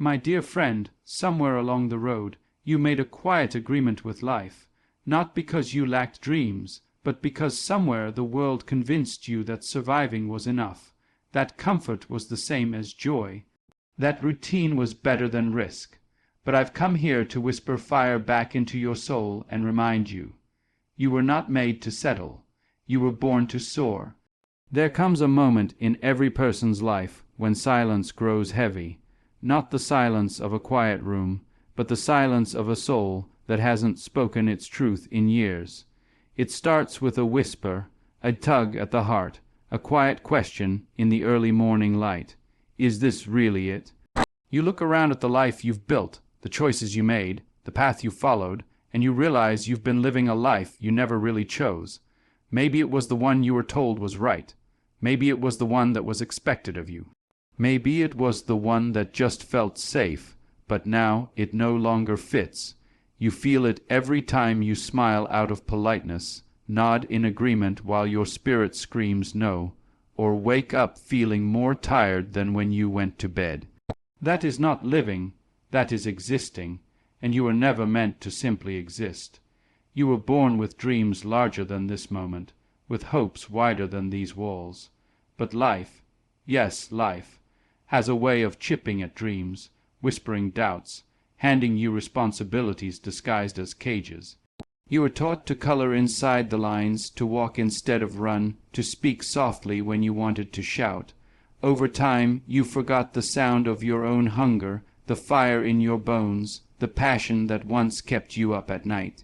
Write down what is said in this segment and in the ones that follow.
My dear friend, somewhere along the road, you made a quiet agreement with life, not because you lacked dreams, but because somewhere the world convinced you that surviving was enough, that comfort was the same as joy, that routine was better than risk. But I've come here to whisper fire back into your soul and remind you. You were not made to settle. You were born to soar. There comes a moment in every person's life when silence grows heavy, not the silence of a quiet room, but the silence of a soul that hasn't spoken its truth in years. It starts with a whisper, a tug at the heart, a quiet question in the early morning light. Is this really it? You look around at the life you've built, the choices you made, the path you followed, and you realize you've been living a life you never really chose. Maybe it was the one you were told was right. Maybe it was the one that was expected of you. Maybe it was the one that just felt safe, but now it no longer fits. You feel it every time you smile out of politeness, nod in agreement while your spirit screams no, or wake up feeling more tired than when you went to bed. That is not living, that is existing, and you were never meant to simply exist. You were born with dreams larger than this moment, with hopes wider than these walls. But life, yes, life, has a way of chipping at dreams, whispering doubts, handing you responsibilities disguised as cages. You were taught to color inside the lines, to walk instead of run, to speak softly when you wanted to shout. Over time, you forgot the sound of your own hunger, the fire in your bones, the passion that once kept you up at night.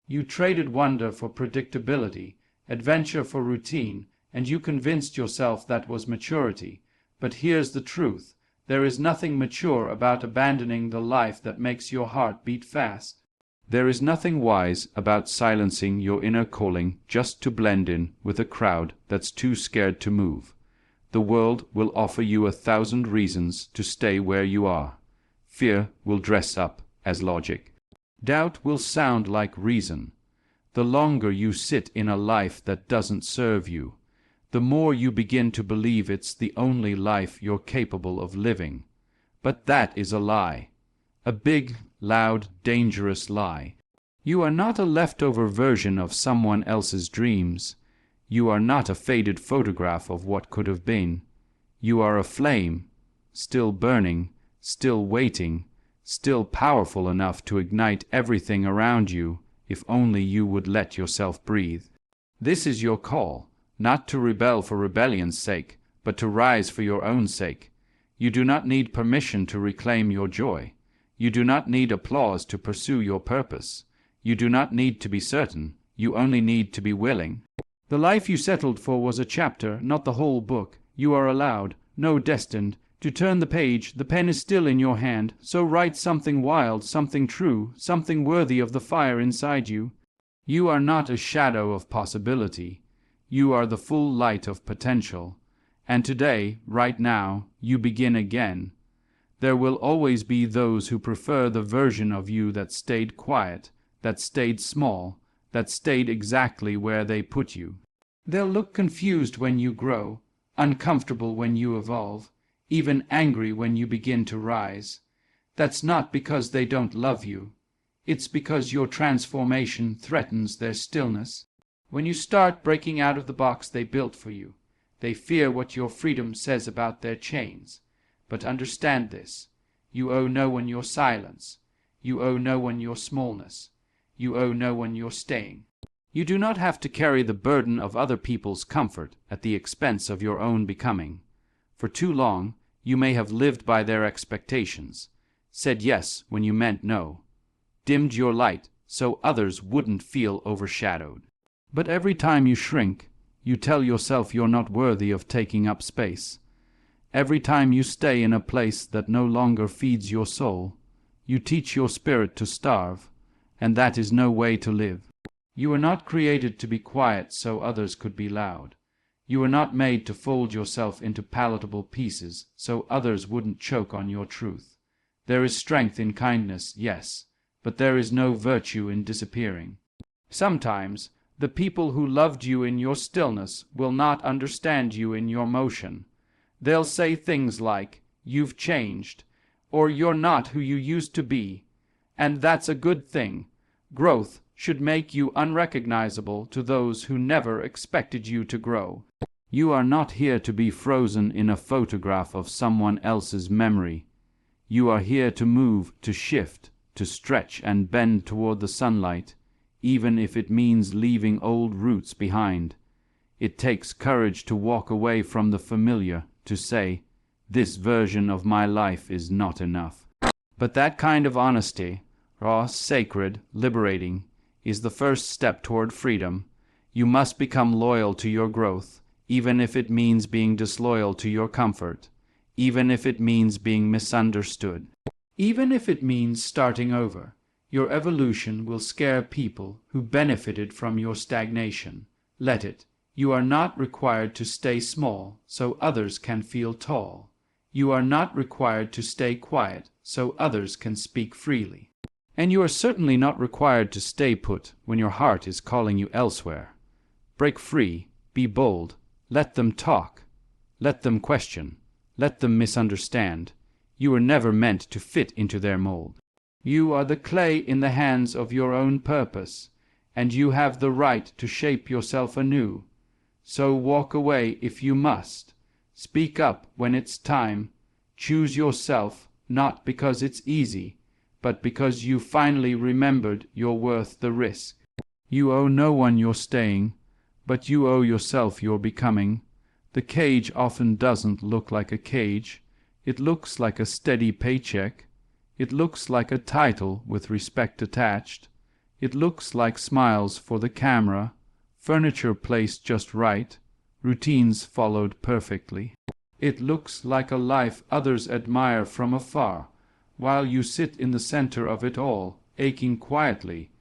You traded wonder for predictability, adventure for routine, and you convinced yourself that was maturity. But here's the truth. There is nothing mature about abandoning the life that makes your heart beat fast. There is nothing wise about silencing your inner calling just to blend in with a crowd that's too scared to move. The world will offer you 1,000 reasons to stay where you are. Fear will dress up as logic. Doubt will sound like reason. The longer you sit in a life that doesn't serve you, the more you begin to believe it's the only life you're capable of living. But that is a lie. A big, loud, dangerous lie. You are not a leftover version of someone else's dreams. You are not a faded photograph of what could have been. You are a flame, still burning, still waiting, still powerful enough to ignite everything around you, if only you would let yourself breathe. This is your call, not to rebel for rebellion's sake, but to rise for your own sake. You do not need permission to reclaim your joy. You do not need applause to pursue your purpose. You do not need to be certain. You only need to be willing. The life you settled for was a chapter, not the whole book. You are allowed, no destined, to turn the page. The pen is still in your hand, so write something wild, something true, something worthy of the fire inside you. You are not a shadow of possibility. You are the full light of potential. And today, right now, you begin again. There will always be those who prefer the version of you that stayed quiet, that stayed small, that stayed exactly where they put you. They'll look confused when you grow, uncomfortable when you evolve, even angry when you begin to rise. That's not because they don't love you. It's because your transformation threatens their stillness. When you start breaking out of the box they built for you, they fear what your freedom says about their chains. But understand this. You owe no one your silence. You owe no one your smallness. You owe no one your staying. You do not have to carry the burden of other people's comfort at the expense of your own becoming. For too long, you may have lived by their expectations, said yes when you meant no, dimmed your light so others wouldn't feel overshadowed. But every time you shrink, you tell yourself you're not worthy of taking up space. Every time you stay in a place that no longer feeds your soul, you teach your spirit to starve, and that is no way to live. You were not created to be quiet so others could be loud. You were not made to fold yourself into palatable pieces so others wouldn't choke on your truth. There is strength in kindness, yes, but there is no virtue in disappearing. Sometimes the people who loved you in your stillness will not understand you in your motion. They'll say things like, "You've changed," or you're not who you used to be. And that's a good thing. Growth should make you unrecognizable to those who never expected you to grow. You are not here to be frozen in a photograph of someone else's memory. You are here to move, to shift, to stretch and bend toward the sunlight, even if it means leaving old roots behind. It takes courage to walk away from the familiar, to say, "This version of my life is not enough." But that kind of honesty, raw, sacred, liberating, is the first step toward freedom. You must become loyal to your growth, even if it means being disloyal to your comfort, even if it means being misunderstood, even if it means starting over. Your evolution will scare people who benefited from your stagnation. Let it. You are not required to stay small so others can feel tall. You are not required to stay quiet so others can speak freely. And you are certainly not required to stay put when your heart is calling you elsewhere. Break free, be bold, let them talk, let them question, let them misunderstand. You were never meant to fit into their mold. You are the clay in the hands of your own purpose, and you have the right to shape yourself anew. So walk away if you must. Speak up when it's time. Choose yourself, not because it's easy, but because you finally remembered you're worth the risk. You owe no one your staying, but you owe yourself your becoming. The cage often doesn't look like a cage. It looks like a steady paycheck. It looks like a title with respect attached. It looks like smiles for the camera, furniture placed just right, routines followed perfectly. It looks like a life others admire from afar, while you sit in the center of it all, aching quietly.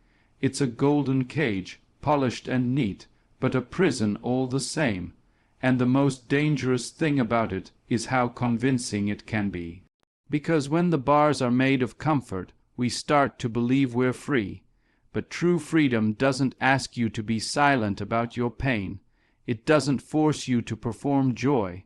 It's a golden cage, polished and neat, but a prison all the same, and the most dangerous thing about it is how convincing it can be. Because when the bars are made of comfort, we start to believe we're free. But true freedom doesn't ask you to be silent about your pain. It doesn't force you to perform joy.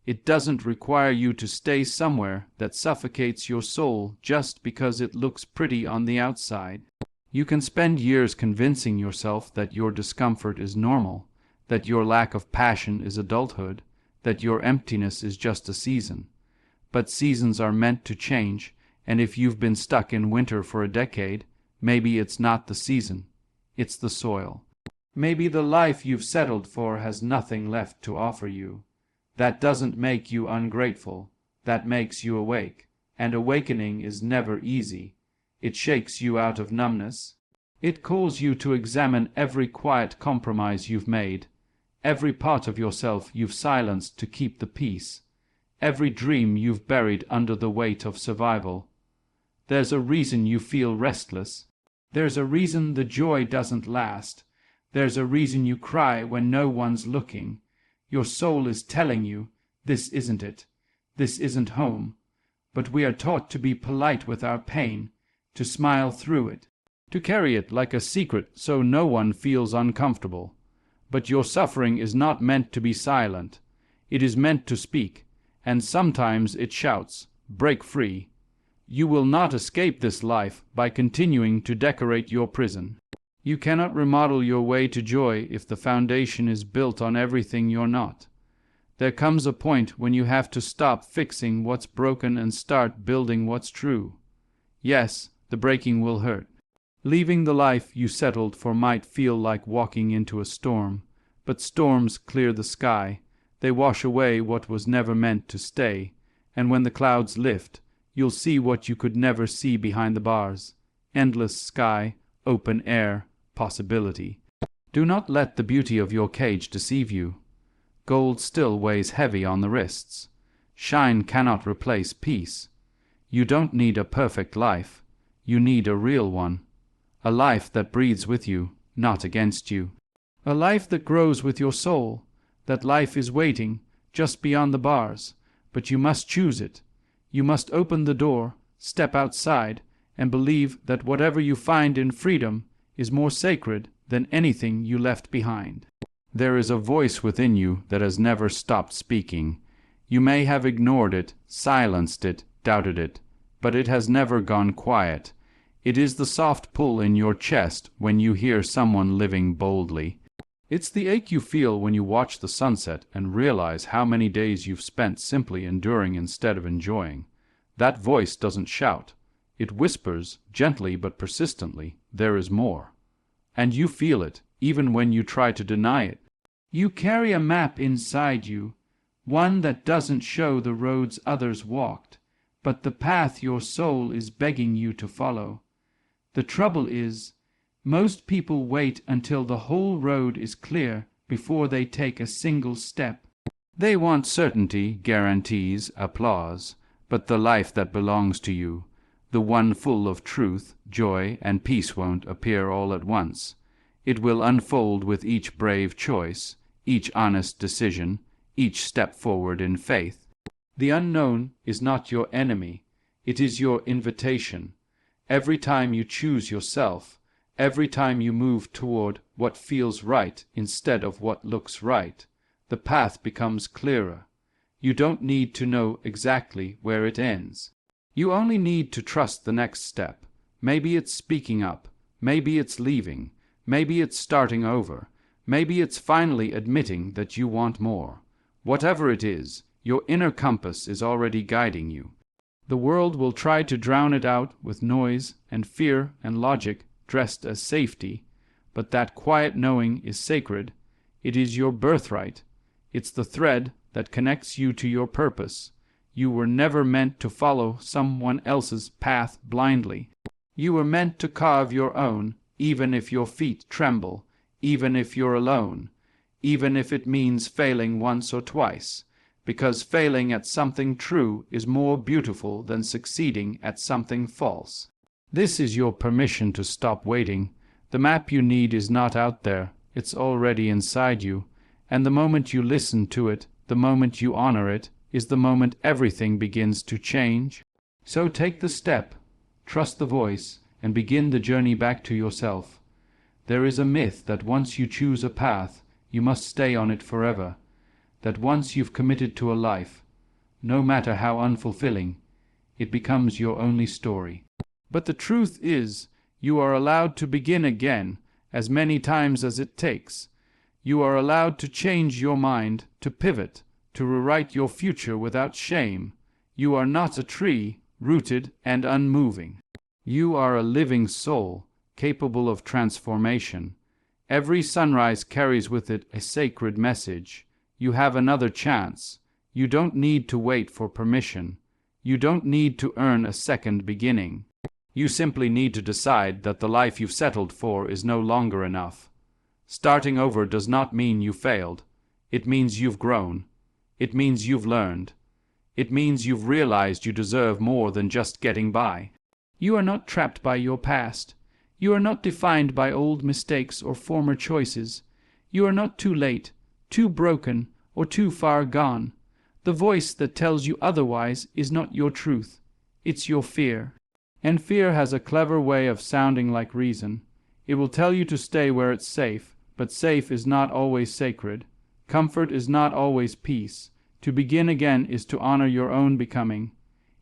It doesn't require you to stay somewhere that suffocates your soul just because it looks pretty on the outside. You can spend years convincing yourself that your discomfort is normal, that your lack of passion is adulthood, that your emptiness is just a season. But seasons are meant to change, and if you've been stuck in winter for a decade, maybe it's not the season, it's the soil. Maybe the life you've settled for has nothing left to offer you. That doesn't make you ungrateful, that makes you awake, and awakening is never easy. It shakes you out of numbness. It calls you to examine every quiet compromise you've made, every part of yourself you've silenced to keep the peace, every dream you've buried under the weight of survival. There's a reason you feel restless. There's a reason the joy doesn't last. There's a reason you cry when no one's looking. Your soul is telling you, this isn't it. This isn't home. But we are taught to be polite with our pain, to smile through it, to carry it like a secret so no one feels uncomfortable. But your suffering is not meant to be silent. It is meant to speak, and sometimes it shouts, "Break free." You will not escape this life by continuing to decorate your prison. You cannot remodel your way to joy if the foundation is built on everything you're not. There comes a point when you have to stop fixing what's broken and start building what's true. Yes, the breaking will hurt. Leaving the life you settled for might feel like walking into a storm, but storms clear the sky. They wash away what was never meant to stay, and when the clouds lift, you'll see what you could never see behind the bars. Endless sky, open air, possibility. Do not let the beauty of your cage deceive you. Gold still weighs heavy on the wrists. Shine cannot replace peace. You don't need a perfect life. You need a real one. A life that breathes with you, not against you. A life that grows with your soul. That life is waiting, just beyond the bars, but you must choose it. You must open the door, step outside, and believe that whatever you find in freedom is more sacred than anything you left behind. There is a voice within you that has never stopped speaking. You may have ignored it, silenced it, doubted it, but it has never gone quiet. It is the soft pull in your chest when you hear someone living boldly. It's the ache you feel when you watch the sunset and realize how many days you've spent simply enduring instead of enjoying. That voice doesn't shout. It whispers, gently but persistently, there is more. And you feel it, even when you try to deny it. You carry a map inside you, one that doesn't show the roads others walked, but the path your soul is begging you to follow. The trouble is, most people wait until the whole road is clear before they take a single step. They want certainty, guarantees, applause, but the life that belongs to you, the one full of truth, joy, and peace won't appear all at once. It will unfold with each brave choice, each honest decision, each step forward in faith. The unknown is not your enemy, it is your invitation. Every time you choose yourself, every time you move toward what feels right instead of what looks right, the path becomes clearer. You don't need to know exactly where it ends. You only need to trust the next step. Maybe it's speaking up, maybe it's leaving, maybe it's starting over, maybe it's finally admitting that you want more. Whatever it is, your inner compass is already guiding you. The world will try to drown it out with noise and fear and logic dressed as safety, but that quiet knowing is sacred. It is your birthright. It's the thread that connects you to your purpose. You were never meant to follow someone else's path blindly. You were meant to carve your own, even if your feet tremble, even if you're alone, even if it means failing once or twice, because failing at something true is more beautiful than succeeding at something false. This is your permission to stop waiting. The map you need is not out there, it's already inside you, and the moment you listen to it, the moment you honor it, is the moment everything begins to change. So take the step, trust the voice, and begin the journey back to yourself. There is a myth that once you choose a path, you must stay on it forever, that once you've committed to a life, no matter how unfulfilling, it becomes your only story. But the truth is, you are allowed to begin again as many times as it takes. You are allowed to change your mind, to pivot, to rewrite your future without shame. You are not a tree, rooted and unmoving. You are a living soul, capable of transformation. Every sunrise carries with it a sacred message. You have another chance. You don't need to wait for permission. You don't need to earn a second beginning. You simply need to decide that the life you've settled for is no longer enough. Starting over does not mean you failed. It means you've grown. It means you've learned. It means you've realized you deserve more than just getting by. You are not trapped by your past. You are not defined by old mistakes or former choices. You are not too late, too broken, or too far gone. The voice that tells you otherwise is not your truth. It's your fear. And fear has a clever way of sounding like reason. It will tell you to stay where it's safe, but safe is not always sacred. Comfort is not always peace. To begin again is to honor your own becoming.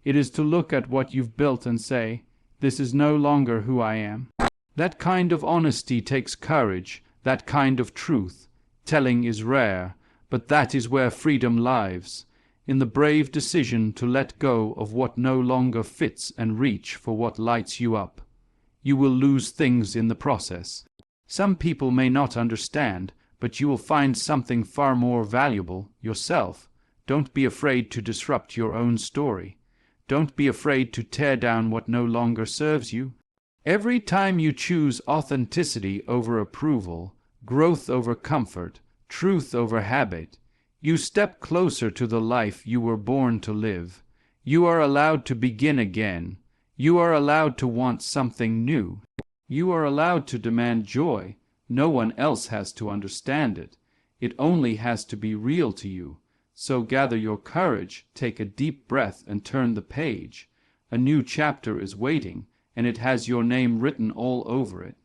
It is to look at what you've built and say, this is no longer who I am. That kind of honesty takes courage, that kind of truth. Telling is rare, but that is where freedom lies, in the brave decision to let go of what no longer fits and reach for what lights you up. You will lose things in the process. Some people may not understand, but you will find something far more valuable, yourself. Don't be afraid to disrupt your own story. Don't be afraid to tear down what no longer serves you. Every time you choose authenticity over approval, growth over comfort, truth over habit, you step closer to the life you were born to live. You are allowed to begin again. You are allowed to want something new. You are allowed to demand joy. No one else has to understand it. It only has to be real to you. So gather your courage, take a deep breath, and turn the page. A new chapter is waiting, and it has your name written all over it.